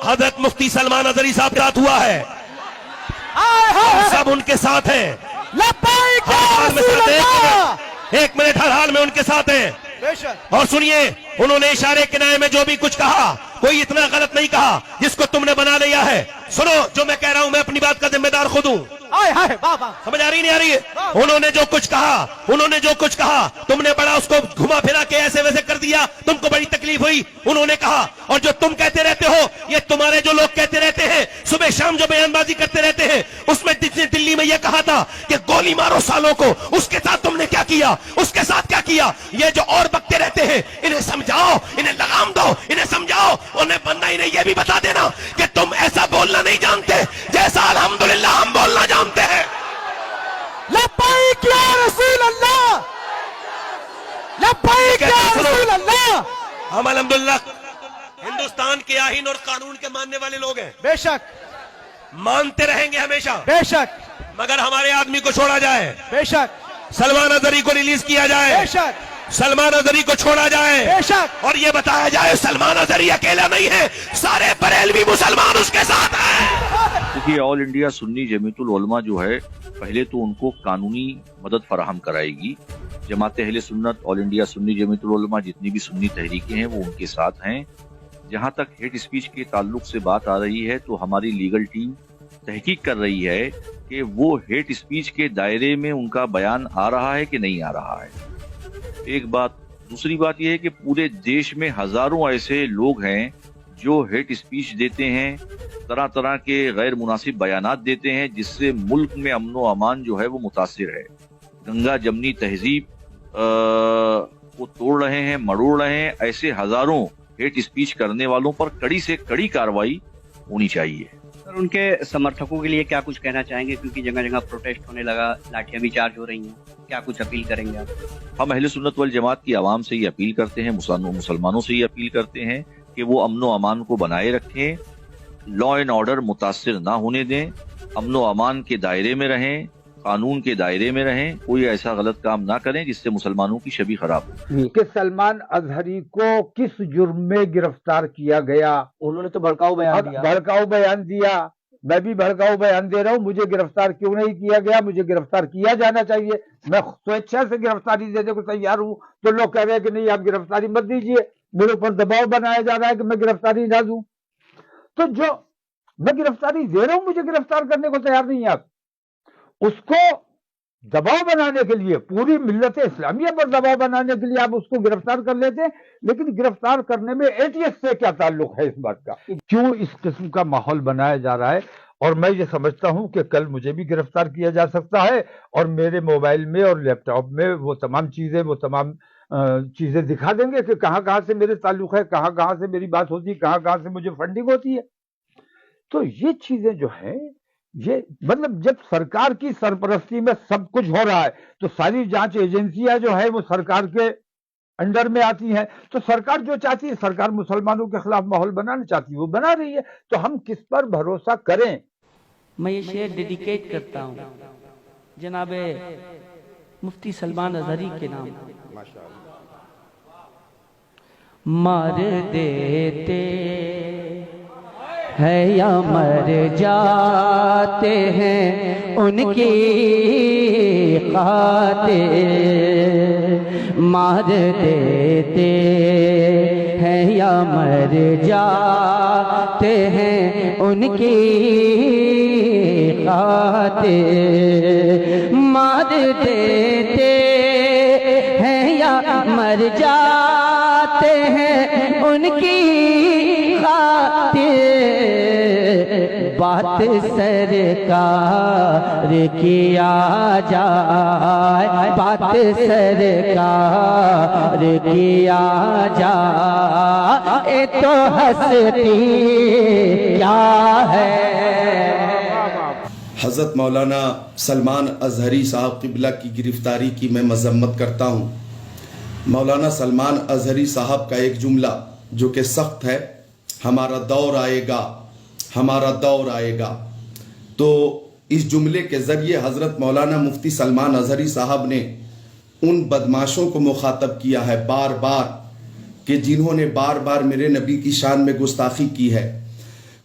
حضرت مفتی سلمان اظہری صاحب کا ساتھ ہوا ہے، سب ان کے ساتھ ہیں، لبیک یا رسول اللہ۔ ایک منٹ، ہر حال میں ان کے ساتھ ہیں۔ اور سنیے، انہوں نے اشارے کنائے میں جو بھی کچھ کہا، کوئی اتنا غلط نہیں کہا جس کو تم نے بنا لیا ہے۔ سنو، جو میں کہہ رہا ہوں میں اپنی بات کا ذمہ دار خود ہوں، سمجھ آ رہی نہیں آ رہی ہے؟ انہوں نے جو کچھ کہا تم نے بڑا اس کو گھما پھرا کے ایسے ویسے کر دیا، تم کو بڑی تکلیف ہوئی۔ انہوں نے کہا، اور جو تم کہتے رہتے ہو، یہ تمہارے جو لوگ کہتے رہتے ہیں صبح شام جو بیان بازی کرتے رہتے ہیں، اس میں دلی میں یہ کہا تھا کہ گولی مارو سالوں کو، اس کے ساتھ تم نے کیا کیا، اس کے ساتھ کیا کیا؟ یہ جو اور بکتے رہتے ہیں انہیں سمجھاؤ، انہیں لگام دو، انہیں سمجھاؤ، انہیں بننا انہیں یہ بھی بتا دینا کہ تم ایسا بولنا نہیں جانتے جیسا الحمدللہ ہم بولنا جانتے ہیں۔ لبیک یا رسول اللہ، لبیک یا رسول اللہ۔ ہم الحمدللہ ہندوستان کے آئین اور قانون کے ماننے والے لوگ ہیں، بے شک، مانتے رہیں گے ہمیشہ، بے شک، مگر ہمارے آدمی کو چھوڑا جائے، بے شک، سلمان اظہری کو ریلیز کیا جائے، بے شک، سلمان اظہری کو چھوڑا جائے، بے شک، اور یہ بتایا جائے سلمان اظہری اکیلا نہیں ہے، سارے بریلوی مسلمان اس کے ساتھ ہیں۔ دیکھیے، آل انڈیا سنی جمیعت العلماء جو ہے، پہلے تو ان کو قانونی مدد فراہم کرائے گی۔ جماعت اہل سنت، آل انڈیا سنی جمیعت العلماء، جتنی بھی سنی تحریکیں ہیں وہ ان کے ساتھ ہیں۔ جہاں تک ہیٹ اسپیچ کے تعلق سے بات آ رہی ہے تو ہماری لیگل ٹیم تحقیق کر رہی ہے کہ وہ ہیٹ اسپیچ کے دائرے میں ان کا بیان آ رہا ہے کہ نہیں آ رہا ہے، ایک بات۔ دوسری بات یہ ہے کہ پورے دیش میں ہزاروں ایسے لوگ ہیں جو ہیٹ اسپیچ دیتے ہیں، طرح طرح کے غیر مناسب بیانات دیتے ہیں، جس سے ملک میں امن و امان جو ہے وہ متاثر ہے۔ گنگا جمنی تہذیب کو توڑ رہے ہیں، مروڑ رہے ہیں۔ ایسے ہزاروں ہیٹ اسپیچ کرنے والوں پر کڑی سے کڑی کارروائی ہونی چاہیے۔ سر، ان کے سمرتھکوں کے لیے کیا کچھ کہنا چاہیں گے؟ کیونکہ جگہ جگہ پروٹیسٹ ہونے لگا، لاٹھیاں بھی چارج ہو رہی ہیں، کیا کچھ اپیل کریں گے آپ؟ ہم اہل سنت والجماعت کی عوام سے یہ اپیل کرتے ہیں، مسلمانوں سے یہ اپیل کرتے ہیں کہ وہ امن و امان کو بنائے رکھیں، لا اینڈ آرڈر متاثر نہ ہونے دیں، امن و امان کے دائرے میں رہیں، قانون کے دائرے میں رہیں، کوئی ایسا غلط کام نہ کریں جس سے مسلمانوں کی شبیہ خراب ہو۔ کہ سلمان اظہری کو کس جرم میں گرفتار کیا گیا؟ انہوں نے تو بھڑکاؤ بیان دیا، میں بھی بھڑکاؤ بیان دے رہا ہوں۔ مجھے گرفتار کیوں نہیں کیا گیا؟ مجھے گرفتار کیا جانا چاہیے، میں سویچھا سے گرفتاری دینے کو تیار ہوں، تو لوگ کہہ رہے ہیں کہ نہیں آپ گرفتاری مت دیجیے، میرے اوپر دباؤ بنایا جا رہا ہے کہ میں گرفتاری نہ دوں۔ تو جو میں گرفتاری دے رہا ہوں، مجھے گرفتار کرنے کو تیار نہیں ہے آپ، اس کو دباؤ بنانے کے لیے، پوری ملت اسلامیہ پر دباؤ بنانے کے لیے آپ اس کو گرفتار کر لیتے ہیں۔ لیکن گرفتار کرنے میں ایٹی ایس سے کیا تعلق ہے اس بات کا؟ کیوں اس قسم کا ماحول بنایا جا رہا ہے؟ اور میں یہ سمجھتا ہوں کہ کل مجھے بھی گرفتار کیا جا سکتا ہے، اور میرے موبائل میں اور لیپ ٹاپ میں وہ تمام چیزیں دکھا دیں گے کہ کہاں کہاں سے میرے تعلق ہے، کہاں کہاں سے میری بات ہوتی ہے، کہاں کہاں سے مجھے فنڈنگ ہوتی ہے۔ تو یہ چیزیں جو ہیں، یہ مطلب جب سرکار کی سرپرستی میں سب کچھ ہو رہا ہے تو ساری جانچ ایجنسیاں جو ہے وہ سرکار کے انڈر میں آتی ہیں، تو سرکار جو چاہتی ہے، سرکار مسلمانوں کے خلاف ماحول بنانا چاہتی ہے، وہ بنا رہی ہے، تو ہم کس پر بھروسہ کریں؟ میں یہ شعر ڈیڈیکیٹ کرتا ہوں جناب مفتی سلمان اظہری کے نام۔ مار دیتے ہے یا مر جاتے ہیں ان کی خاطر، مار دیتے ہیں یا مر جاتے ہیں ان کی خاطر، مار دیتے ہیں یا مر جاتے ہیں ان کی خاطر، بات سرکار کیا جائے، بات سرکار کیا جائے تو ہستی کیا ہے۔ حضرت مولانا سلمان اظہری صاحب قبلہ کی گرفتاری کی میں مذمت کرتا ہوں۔ مولانا سلمان اظہری صاحب کا ایک جملہ جو کہ سخت ہے، ہمارا دور آئے گا، ہمارا دور آئے گا، تو اس جملے کے ذریعے حضرت مولانا مفتی سلمان اظہری صاحب نے ان بدماشوں کو مخاطب کیا ہے بار بار، کہ جنہوں نے بار بار میرے نبی کی شان میں گستاخی کی ہے،